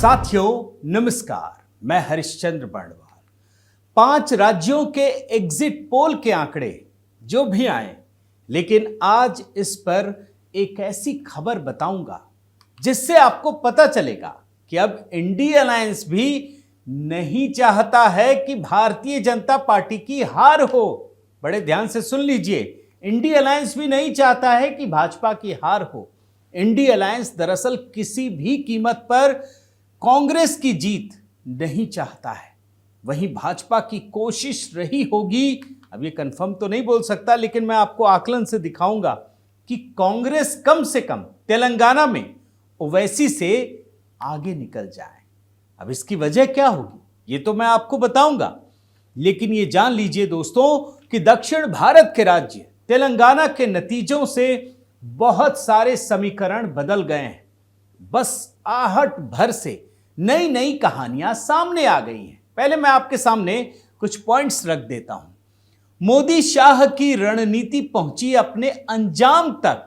साथियों नमस्कार, मैं हरिश्चंद्र बर्णवाल। 5 राज्यों के एग्जिट पोल के आंकड़े जो भी आए, लेकिन आज इस पर एक ऐसी खबर बताऊंगा जिससे आपको पता चलेगा कि अब इंडी अलायंस भी नहीं चाहता है कि भारतीय जनता पार्टी की हार हो। बड़े ध्यान से सुन लीजिए, इंडी अलायंस भी नहीं चाहता है कि भाजपा की हार हो। इंडी अलायंस दरअसल किसी भी कीमत पर कांग्रेस की जीत नहीं चाहता है। वहीं भाजपा की कोशिश रही होगी, अब ये कंफर्म तो नहीं बोल सकता, लेकिन मैं आपको आकलन से दिखाऊंगा कि कांग्रेस कम से कम तेलंगाना में ओवैसी से आगे निकल जाए। अब इसकी वजह क्या होगी ये तो मैं आपको बताऊंगा, लेकिन ये जान लीजिए दोस्तों कि दक्षिण भारत के राज्य तेलंगाना के नतीजों से बहुत सारे समीकरण बदल गए हैं। बस आहट भर से नई नई कहानियां सामने आ गई हैं। पहले मैं आपके सामने कुछ पॉइंट्स रख देता हूं। मोदी शाह की रणनीति पहुंची अपने अंजाम तक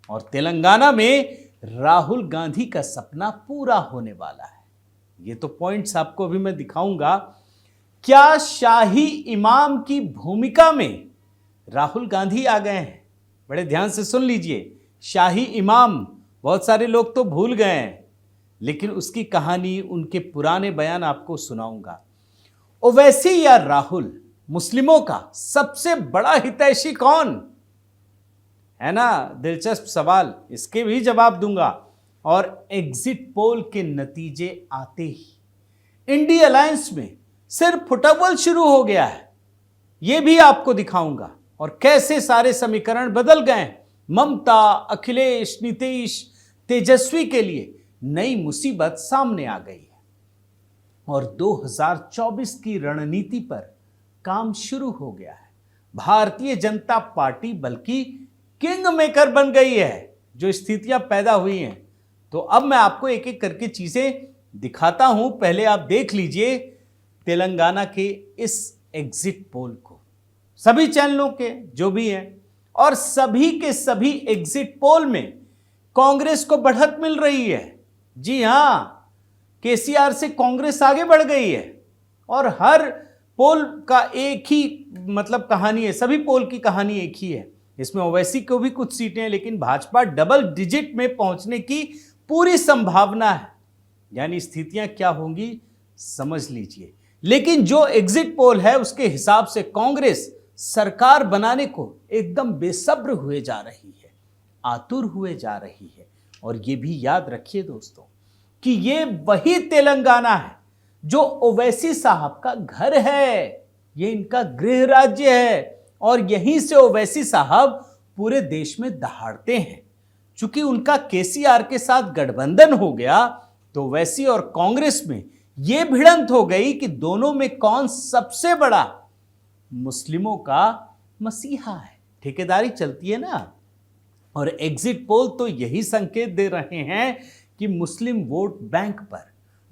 और तेलंगाना में राहुल गांधी का सपना पूरा होने वाला है। ये तो पॉइंट्स आपको अभी मैं दिखाऊंगा। क्या शाही इमाम की भूमिका में राहुल गांधी आ गए हैं? बड़े ध्यान से सुन लीजिए, शाही इमाम बहुत सारे लोग तो भूल गए हैं, लेकिन उसकी कहानी, उनके पुराने बयान आपको सुनाऊंगा। ओवैसी या राहुल, मुस्लिमों का सबसे बड़ा हितैषी कौन है ना? दिलचस्प सवाल, इसके भी जवाब दूंगा। और एग्जिट पोल के नतीजे आते ही इंडी अलायंस में सिर्फ फुटबॉल शुरू हो गया है, यह भी आपको दिखाऊंगा। और कैसे सारे समीकरण बदल गए। ममता, अखिलेश, नीतीश, तेजस्वी के लिए नई मुसीबत सामने आ गई है और 2024 की रणनीति पर काम शुरू हो गया है। भारतीय जनता पार्टी बल्कि किंग मेकर बन गई है। जो स्थितियां पैदा हुई हैं, तो अब मैं आपको एक एक करके चीजें दिखाता हूं। पहले आप देख लीजिए तेलंगाना के इस एग्जिट पोल को, सभी चैनलों के जो भी हैं, और सभी के सभी एग्जिट पोल में कांग्रेस को बढ़त मिल रही है। जी हां, केसीआर से कांग्रेस आगे बढ़ गई है। और हर पोल का एक ही कहानी है, सभी पोल की कहानी एक ही है। इसमें ओवैसी को भी कुछ सीटें हैं, लेकिन भाजपा डबल डिजिट में पहुंचने की पूरी संभावना है। यानी स्थितियां क्या होंगी समझ लीजिए। लेकिन जो एग्जिट पोल है उसके हिसाब से कांग्रेस सरकार बनाने को एकदम बेसब्र हुए जा रही है, आतुर हुए जा रही है। और ये भी याद रखिए दोस्तों कि ये वही तेलंगाना है जो ओवैसी साहब का घर है, ये इनका गृह राज्य है और यहीं से ओवैसी साहब पूरे देश में दहाड़ते हैं। चूंकि उनका केसीआर के साथ गठबंधन हो गया, तो ओवैसी और कांग्रेस में यह भिड़ंत हो गई कि दोनों में कौन सबसे बड़ा मुस्लिमों का मसीहा है। ठेकेदारी चलती है ना। और एग्जिट पोल तो यही संकेत दे रहे हैं कि मुस्लिम वोट बैंक पर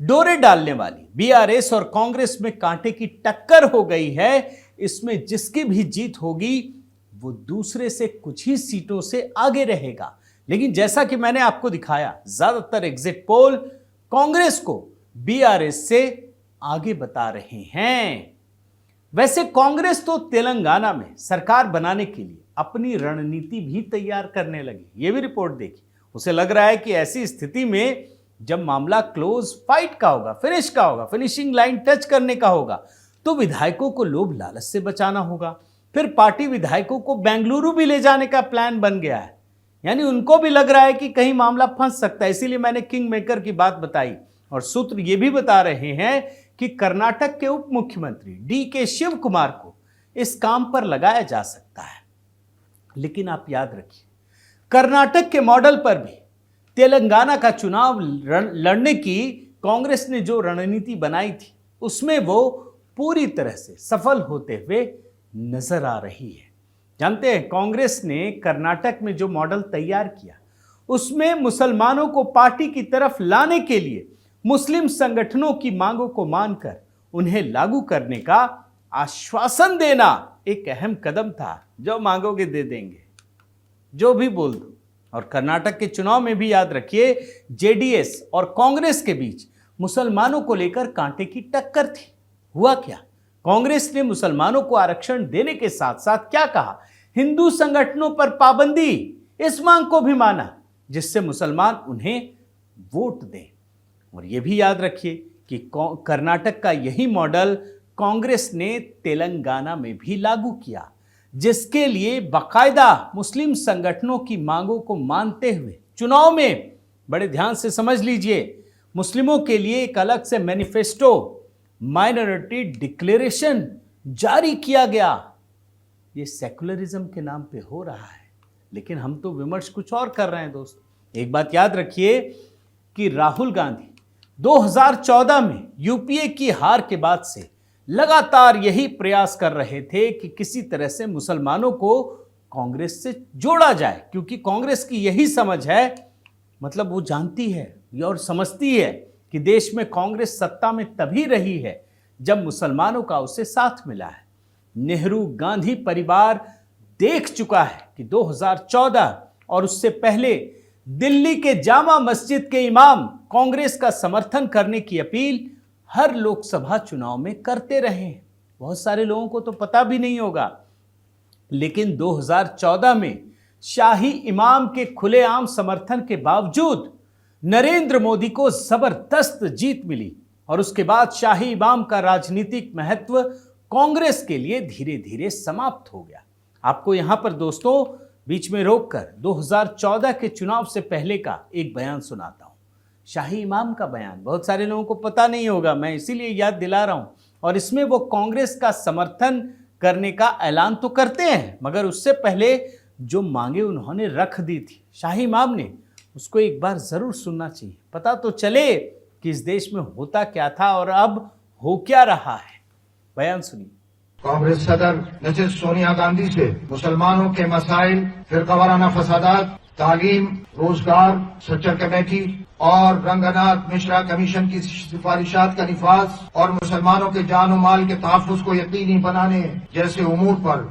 डोरे डालने वाली बीआरएस और कांग्रेस में कांटे की टक्कर हो गई है। इसमें जिसकी भी जीत होगी वो दूसरे से कुछ ही सीटों से आगे रहेगा। लेकिन जैसा कि मैंने आपको दिखाया, ज्यादातर एग्जिट पोल कांग्रेस को बीआरएस से आगे बता रहे हैं। वैसे कांग्रेस तो तेलंगाना में सरकार बनाने के लिए अपनी रणनीति भी तैयार करने लगी। यह भी रिपोर्ट देखी। उसे लग रहा है कि ऐसी स्थिति में जब मामला क्लोज फाइट का होगा, फिनिश का होगा, फिनिशिंग लाइन टच करने का होगा, तो विधायकों को लोभ लालच से बचाना होगा। फिर पार्टी विधायकों को बेंगलुरु भी ले जाने का प्लान बन गया है। यानी उनको भी लग रहा है कि कहीं मामला फंस सकता है, इसीलिए मैंने किंग मेकर की बात बताई। और सूत्र ये भी बता रहे हैं कि कर्नाटक के उप मुख्यमंत्री डीके शिव कुमार को इस काम पर लगाया जा सकता है। लेकिन आप याद रखिए, कर्नाटक के मॉडल पर भी तेलंगाना का चुनाव लड़ने की कांग्रेस ने जो रणनीति बनाई थी, उसमें वो पूरी तरह से सफल होते हुए नजर आ रही है। जानते हैं, कांग्रेस ने कर्नाटक में जो मॉडल तैयार किया, उसमें मुसलमानों को पार्टी की तरफ लाने के लिए मुस्लिम संगठनों की मांगों को मानकर उन्हें लागू करने का आश्वासन देना एक अहम कदम था। जो मांगोगे दे देंगे, जो भी बोल दो। और कर्नाटक के चुनाव में भी याद रखिए, जेडीएस और कांग्रेस के बीच मुसलमानों को लेकर कांटे की टक्कर थी। हुआ क्या? कांग्रेस ने मुसलमानों को आरक्षण देने के साथ साथ क्या कहा? हिंदू संगठनों पर पाबंदी, इस मांग को भी माना जिससे मुसलमान उन्हें वोट दें। और यह भी याद रखिए कि कर्नाटक का यही मॉडल कांग्रेस ने तेलंगाना में भी लागू किया, जिसके लिए बाकायदा मुस्लिम संगठनों की मांगों को मानते हुए चुनाव में, बड़े ध्यान से समझ लीजिए, मुस्लिमों के लिए एक अलग से मैनिफेस्टो, माइनॉरिटी डिक्लेरेशन जारी किया गया। ये सेकुलरिज्म के नाम पे हो रहा है, लेकिन हम तो विमर्श कुछ और कर रहे हैं दोस्त। एक बात याद रखिए कि राहुल गांधी 2014 में यूपीए की हार के बाद से लगातार यही प्रयास कर रहे थे कि किसी तरह से मुसलमानों को कांग्रेस से जोड़ा जाए, क्योंकि कांग्रेस की यही समझ है, मतलब वो जानती है और समझती है कि देश में कांग्रेस सत्ता में तभी रही है जब मुसलमानों का उसे साथ मिला है। नेहरू गांधी परिवार देख चुका है कि 2014 और उससे पहले दिल्ली के जामा मस्जिद के इमाम कांग्रेस का समर्थन करने की अपील हर लोकसभा चुनाव में करते रहे हैं। बहुत सारे लोगों को तो पता भी नहीं होगा, लेकिन 2014 में शाही इमाम के खुलेआम समर्थन के बावजूद नरेंद्र मोदी को जबरदस्त जीत मिली और उसके बाद शाही इमाम का राजनीतिक महत्व कांग्रेस के लिए धीरे धीरे समाप्त हो गया। आपको यहां पर दोस्तों बीच में रोककर 2014 के चुनाव से पहले का एक बयान सुनाता हूं। शाही इमाम का बयान बहुत सारे लोगों को पता नहीं होगा, मैं इसीलिए याद दिला रहा हूं। और इसमें वो कांग्रेस का समर्थन करने का ऐलान तो करते हैं, मगर उससे पहले जो मांगे उन्होंने रख दी थी शाही इमाम ने, उसको एक बार जरूर सुनना चाहिए, पता तो चले कि इस देश में होता क्या था और अब हो क्या रहा है। बयान सुनिए। कांग्रेस सदर मिसेस सोनिया गांधी से मुसलमानों के मसाइल, फिरकावाराना फसादात, तालीम, रोजगार, सच्चर कमेटी और रंगनाथ मिश्रा कमीशन की सिफारिशात का निफाज और मुसलमानों के जान और माल के तहफ्फुज़ को यकीनी बनाने जैसे उमूर पर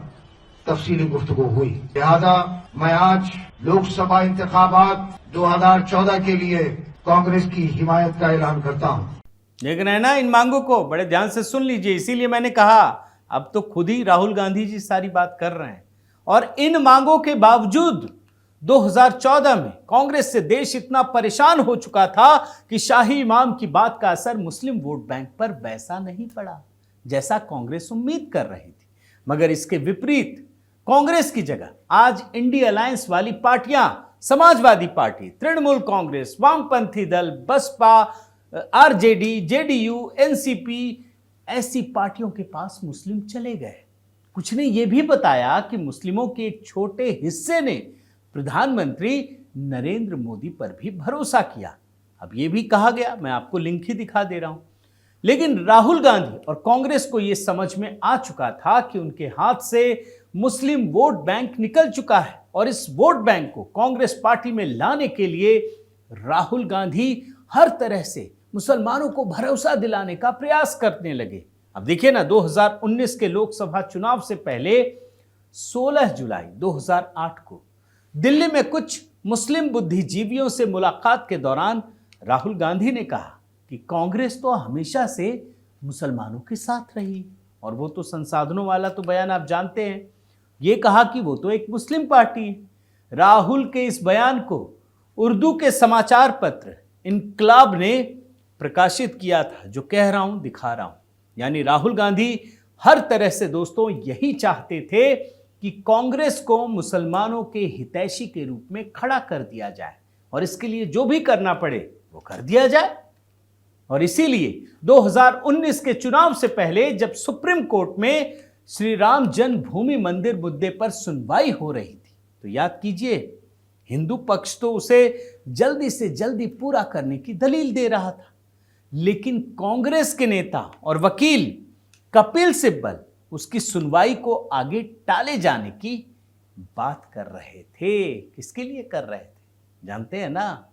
तफसीली गुफ्तगू हुई। लिहाजा मैं आज लोकसभा इंतखाबात 2014 के लिए कांग्रेस की हिमायत का ऐलान करता हूं। देख रहे हैं ना इन मांगों को, बड़े ध्यान से सुन लीजिए। इसीलिए मैंने कहा अब तो खुद ही राहुल गांधी जी सारी बात कर रहे हैं। और इन मांगों के बावजूद 2014 में कांग्रेस से देश इतना परेशान हो चुका था कि शाही इमाम की बात का असर मुस्लिम वोट बैंक पर वैसा नहीं पड़ा जैसा कांग्रेस उम्मीद कर रही थी। मगर इसके विपरीत कांग्रेस की जगह आज इंडिया अलायंस वाली पार्टियां, समाजवादी पार्टी, तृणमूल कांग्रेस, वामपंथी दल, बसपा, आरजेडी, जेडीयू, एनसीपी, ऐसी पार्टियों के पास मुस्लिम चले गए। कुछ ने यह भी बताया कि मुस्लिमों के एक छोटे हिस्से ने प्रधानमंत्री नरेंद्र मोदी पर भी भरोसा किया। अब यह भी कहा गया, मैं आपको लिंक ही दिखा दे रहा हूं। लेकिन राहुल गांधी और कांग्रेस को यह समझ में आ चुका था कि उनके हाथ से मुस्लिम वोट बैंक निकल चुका है और इस वोट बैंक को कांग्रेस पार्टी में लाने के लिए राहुल गांधी हर तरह से मुसलमानों को भरोसा दिलाने का प्रयास करने लगे। अब देखिए ना, 2019 के लोकसभा चुनाव से पहले 16 जुलाई 2008 को दिल्ली में कुछ मुस्लिम बुद्धिजीवियों से मुलाकात के दौरान राहुल गांधी ने कहा कि कांग्रेस तो हमेशा से मुसलमानों के साथ रही, और वो तो संसाधनों वाला तो बयान आप जानते हैं। ये कहा कि वो तो एक मुस्लिम पार्टी है। राहुल के इस बयान को उर्दू के समाचार पत्र इनकलाब ने प्रकाशित किया था, जो कह रहा हूं दिखा रहा हूं। यानी राहुल गांधी हर तरह से दोस्तों यही चाहते थे कि कांग्रेस को मुसलमानों के हितैषी के रूप में खड़ा कर दिया जाए और इसके लिए जो भी करना पड़े वो कर दिया जाए। और इसीलिए 2019 के चुनाव से पहले जब सुप्रीम कोर्ट में श्री राम जन्मभूमि मंदिर मुद्दे पर सुनवाई हो रही थी, तो याद कीजिए हिंदू पक्ष तो उसे जल्दी से जल्दी पूरा करने की दलील दे रहा था, लेकिन कांग्रेस के नेता और वकील कपिल सिब्बल उसकी सुनवाई को आगे टाले जाने की बात कर रहे थे। किसके लिए कर रहे थे जानते हैं ना?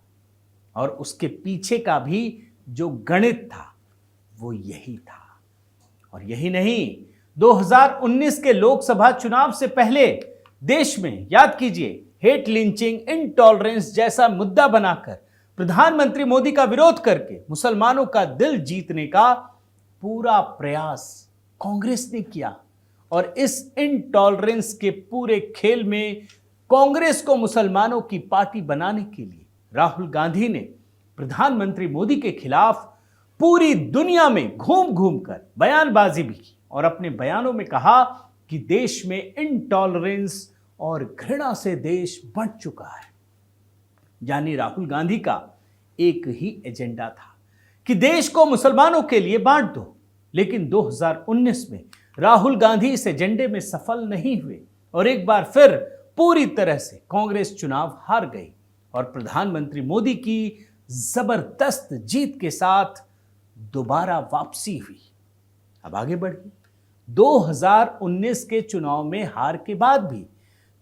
और उसके पीछे का भी जो गणित था वो यही था। और यही नहीं, 2019 के लोकसभा चुनाव से पहले देश में याद कीजिए हेट लिंचिंग, इंटॉलरेंस जैसा मुद्दा बनाकर प्रधानमंत्री मोदी का विरोध करके मुसलमानों का दिल जीतने का पूरा प्रयास कांग्रेस ने किया और इस इनटॉलरेंस के पूरे खेल में कांग्रेस को मुसलमानों की पार्टी बनाने के लिए राहुल गांधी ने प्रधानमंत्री मोदी के खिलाफ पूरी दुनिया में घूम घूम कर बयानबाजी भी की और अपने बयानों में कहा कि देश में इनटॉलरेंस और घृणा से देश बंट चुका है। यानी राहुल गांधी का एक ही एजेंडा था कि देश को मुसलमानों के लिए बांट दो, लेकिन 2019 में राहुल गांधी इस एजेंडे में सफल नहीं हुए और एक बार फिर पूरी तरह से कांग्रेस चुनाव हार गई और प्रधानमंत्री मोदी की जबरदस्त जीत के साथ दोबारा वापसी हुई। अब आगे बढ़िए। 2019 के चुनाव में हार के बाद भी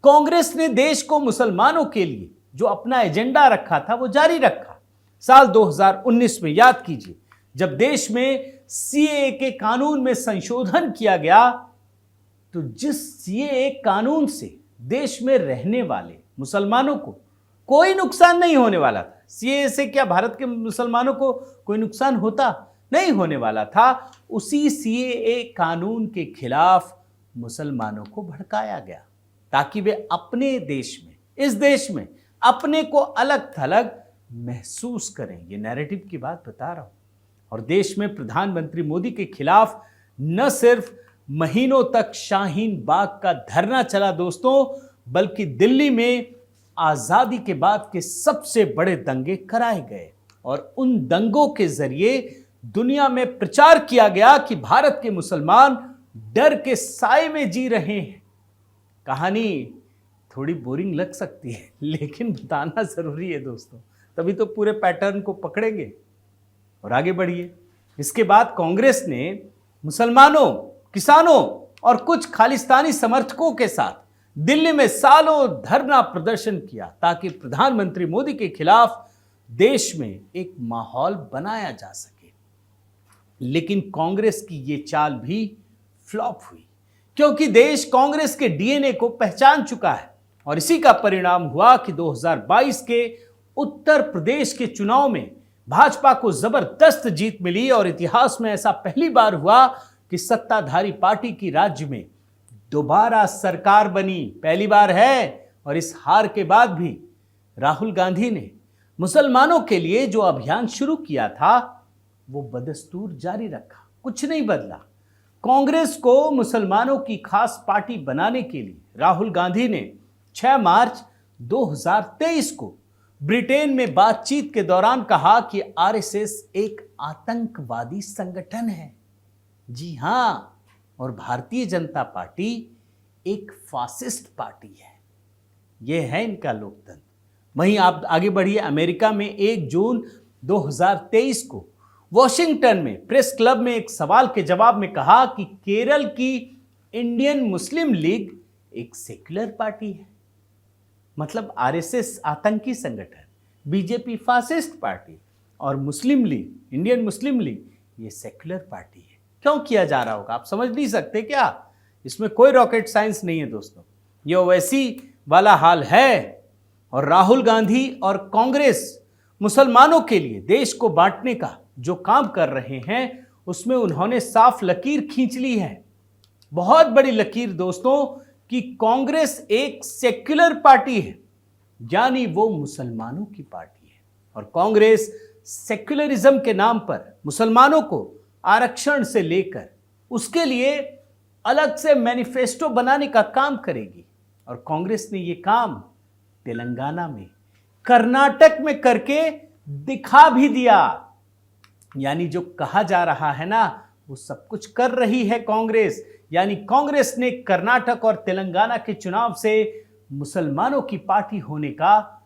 कांग्रेस ने देश को मुसलमानों के लिए जो अपना एजेंडा रखा था वो जारी रखा। साल 2019 में याद कीजिए, जब देश में सीएए के कानून में संशोधन किया गया, तो जिस सीएए कानून से देश में रहने वाले मुसलमानों को कोई नुकसान नहीं होने वाला था। सीएए से क्या भारत के मुसलमानों को कोई नुकसान होता? नहीं होने वाला था। उसी सीएए कानून के खिलाफ मुसलमानों को भड़काया गया ताकि वे अपने देश में, इस देश में अपने को अलग थलग महसूस करें। ये नैरेटिव की बात बता रहा हूं। और देश में प्रधानमंत्री मोदी के खिलाफ न सिर्फ महीनों तक शाहीन बाग का धरना चला दोस्तों, बल्कि दिल्ली में आजादी के बाद के सबसे बड़े दंगे कराए गए और उन दंगों के जरिए दुनिया में प्रचार किया गया कि भारत के मुसलमान डर के साए में जी रहे हैं। कहानी थोड़ी बोरिंग लग सकती है, लेकिन बताना जरूरी है दोस्तों, तभी तो पूरे पैटर्न को पकड़ेंगे। और आगे बढ़िए। इसके बाद कांग्रेस ने मुसलमानों, किसानों और कुछ खालिस्तानी समर्थकों के साथ दिल्ली में सालों धरना प्रदर्शन किया ताकि प्रधानमंत्री मोदी के खिलाफ देश में एक माहौल बनाया जा सके। लेकिन कांग्रेस की ये चाल भी फ्लॉप हुई, क्योंकि देश कांग्रेस के डीएनए को पहचान चुका है और इसी का परिणाम हुआ कि 2022 के उत्तर प्रदेश के चुनाव में भाजपा को जबरदस्त जीत मिली और इतिहास में ऐसा पहली बार हुआ कि सत्ताधारी पार्टी की राज्य में दोबारा सरकार बनी। पहली बार है। और इस हार के बाद भी राहुल गांधी ने मुसलमानों के लिए जो अभियान शुरू किया था वो बदस्तूर जारी रखा, कुछ नहीं बदला। कांग्रेस को मुसलमानों की खास पार्टी बनाने के लिए राहुल गांधी ने 6 मार्च 2023 को ब्रिटेन में बातचीत के दौरान कहा कि आरएसएस एक आतंकवादी संगठन है। जी हां, और भारतीय जनता पार्टी एक फासिस्ट पार्टी है। यह है इनका लोकतंत्र। वहीं आप आगे बढ़िए। अमेरिका में 1 जून 2023 को वॉशिंगटन में प्रेस क्लब में एक सवाल के जवाब में कहा कि केरल की इंडियन मुस्लिम लीग एक सेक्युलर पार्टी है। मतलब आरएसएस आतंकी संगठन, बीजेपी फासिस्ट पार्टी और मुस्लिम लीग, इंडियन मुस्लिम लीग, ये सेक्युलर पार्टी है। क्यों किया जा रहा होगा आप समझ नहीं सकते क्या? इसमें कोई रॉकेट साइंस नहीं है दोस्तों, ये ओवैसी वाला हाल है। और राहुल गांधी और कांग्रेस मुसलमानों के लिए देश को बांटने का जो काम कर रहे हैं उसमें उन्होंने साफ लकीर खींच ली है, बहुत बड़ी लकीर दोस्तों, कि कांग्रेस एक सेक्युलर पार्टी है, यानी वो मुसलमानों की पार्टी है। और कांग्रेस सेक्युलरिज्म के नाम पर मुसलमानों को आरक्षण से लेकर उसके लिए अलग से मैनिफेस्टो बनाने का काम करेगी। और कांग्रेस ने ये काम तेलंगाना में, कर्नाटक में करके दिखा भी दिया। यानी जो कहा जा रहा है ना, वो सब कुछ कर रही है कांग्रेस। यानी कांग्रेस ने कर्नाटक और तेलंगाना के चुनाव से मुसलमानों की पार्टी होने का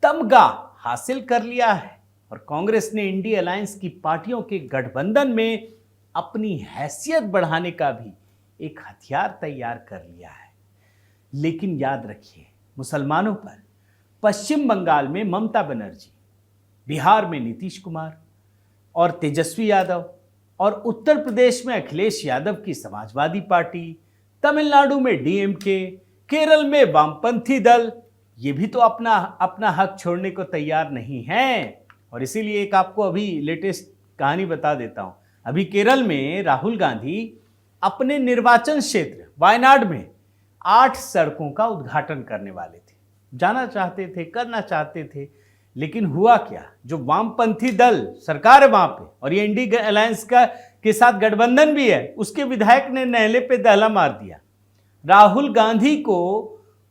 तमगा हासिल कर लिया है और कांग्रेस ने इंडिया अलायंस की पार्टियों के गठबंधन में अपनी हैसियत बढ़ाने का भी एक हथियार तैयार कर लिया है। लेकिन याद रखिए, मुसलमानों पर पश्चिम बंगाल में ममता बनर्जी, बिहार में नीतीश कुमार और तेजस्वी यादव और उत्तर प्रदेश में अखिलेश यादव की समाजवादी पार्टी, तमिलनाडु में डीएमके, केरल में वामपंथी दल, ये भी तो अपना अपना हक छोड़ने को तैयार नहीं हैं। और इसीलिए एक आपको अभी लेटेस्ट कहानी बता देता हूं। अभी केरल में राहुल गांधी अपने निर्वाचन क्षेत्र वायनाड में 8 सड़कों का उद्घाटन करने वाले थे, जाना चाहते थे, करना चाहते थे, लेकिन हुआ क्या, जो वामपंथी दल सरकार है वहां पे और ये इंडिया अलायंस का के साथ गठबंधन भी है, उसके विधायक ने नहले पे दहला मार दिया। राहुल गांधी को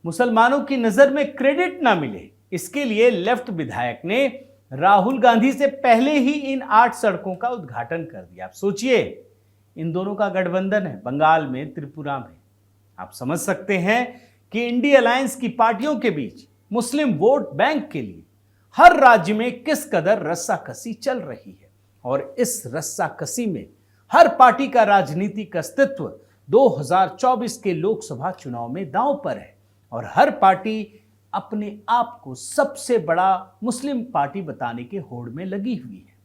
मुसलमानों की नजर में क्रेडिट ना मिले, इसके लिए लेफ्ट विधायक ने राहुल गांधी से पहले ही इन 8 सड़कों का उद्घाटन कर दिया। आप सोचिए, इन दोनों का गठबंधन है बंगाल में, त्रिपुरा में। आप समझ सकते हैं कि इंडिया अलायंस की पार्टियों के बीच मुस्लिम वोट बैंक के लिए हर राज्य में किस कदर रस्साकसी चल रही है। और इस रस्साकसी में हर पार्टी का राजनीतिक अस्तित्व 2024 के लोकसभा चुनाव में दांव पर है और हर पार्टी अपने आप को सबसे बड़ा मुस्लिम पार्टी बताने के होड़ में लगी हुई है।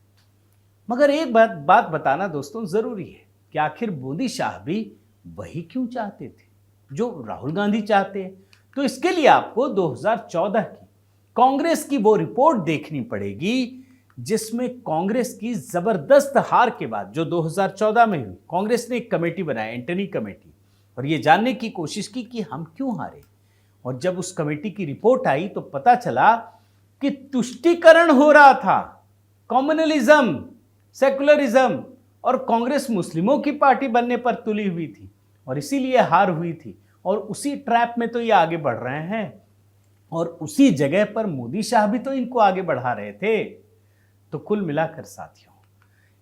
मगर एक बात बताना दोस्तों जरूरी है कि आखिर मोदी शाह भी वही क्यों चाहते थे जो राहुल गांधी चाहते हैं। तो इसके लिए आपको 2014 की कांग्रेस की वो रिपोर्ट देखनी पड़ेगी जिसमें कांग्रेस की जबरदस्त हार के बाद, जो 2014 में हुई, कांग्रेस ने एक कमेटी बनाई, एंटनी कमेटी, और ये जानने की कोशिश की कि हम क्यों हारे। और जब उस कमेटी की रिपोर्ट आई तो पता चला कि तुष्टीकरण हो रहा था, कम्युनलिज्म, सेकुलरिज्म, और कांग्रेस मुस्लिमों की पार्टी बनने पर तुली हुई थी और इसीलिए हार हुई थी। और उसी ट्रैप में तो ये आगे बढ़ रहे हैं और उसी जगह पर मोदी शाह भी तो इनको आगे बढ़ा रहे थे। तो कुल मिलाकर साथियों,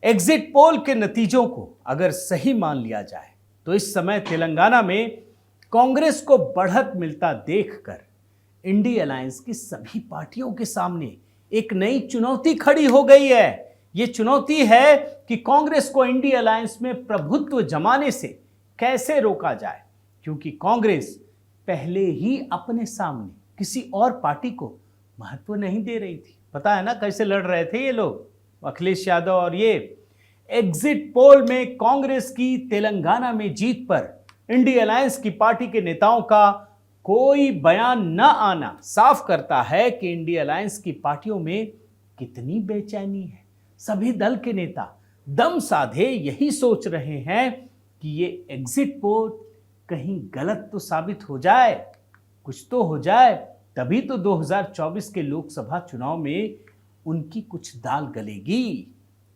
एग्जिट पोल के नतीजों को अगर सही मान लिया जाए तो इस समय तेलंगाना में कांग्रेस को बढ़त मिलता देखकर इंडिया अलायंस की सभी पार्टियों के सामने एक नई चुनौती खड़ी हो गई है। यह चुनौती है कि कांग्रेस को इंडिया अलायंस में प्रभुत्व जमाने से कैसे रोका जाए, क्योंकि कांग्रेस पहले ही अपने सामने किसी और पार्टी को महत्व नहीं दे रही थी। पता है ना कैसे लड़ रहे थे ये लोग, अखिलेश यादव और ये। एग्जिट पोल में कांग्रेस की तेलंगाना में जीत पर इंडिया अलायंस की पार्टी के नेताओं का कोई बयान न आना साफ करता है कि इंडिया अलायंस की पार्टियों में कितनी बेचैनी है। सभी दल के नेता दम साधे यही सोच रहे हैं कि ये एग्जिट पोल कहीं गलत तो साबित हो जाए, कुछ तो हो जाए, तभी तो 2024 के लोकसभा चुनाव में उनकी कुछ दाल गलेगी।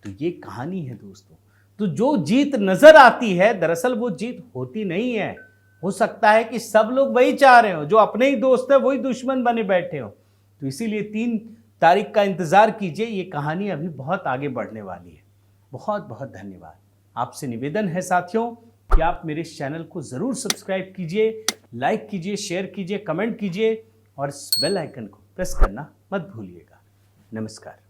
तो ये कहानी है दोस्तों। तो जो जीत नजर आती है दरअसल वो जीत होती नहीं है। हो सकता है कि सब लोग वही चाह रहे हो, जो अपने ही दोस्त है वही दुश्मन बने बैठे हो। तो इसीलिए 3 तारीख का इंतजार कीजिए, ये कहानी अभी बहुत आगे बढ़ने वाली है। बहुत बहुत धन्यवाद। आपसे निवेदन है साथियों कि आप मेरे इस चैनल को जरूर सब्सक्राइब कीजिए, लाइक कीजिए, शेयर कीजिए, कमेंट कीजिए और इस बेल आइकन को प्रेस करना मत भूलिएगा। नमस्कार।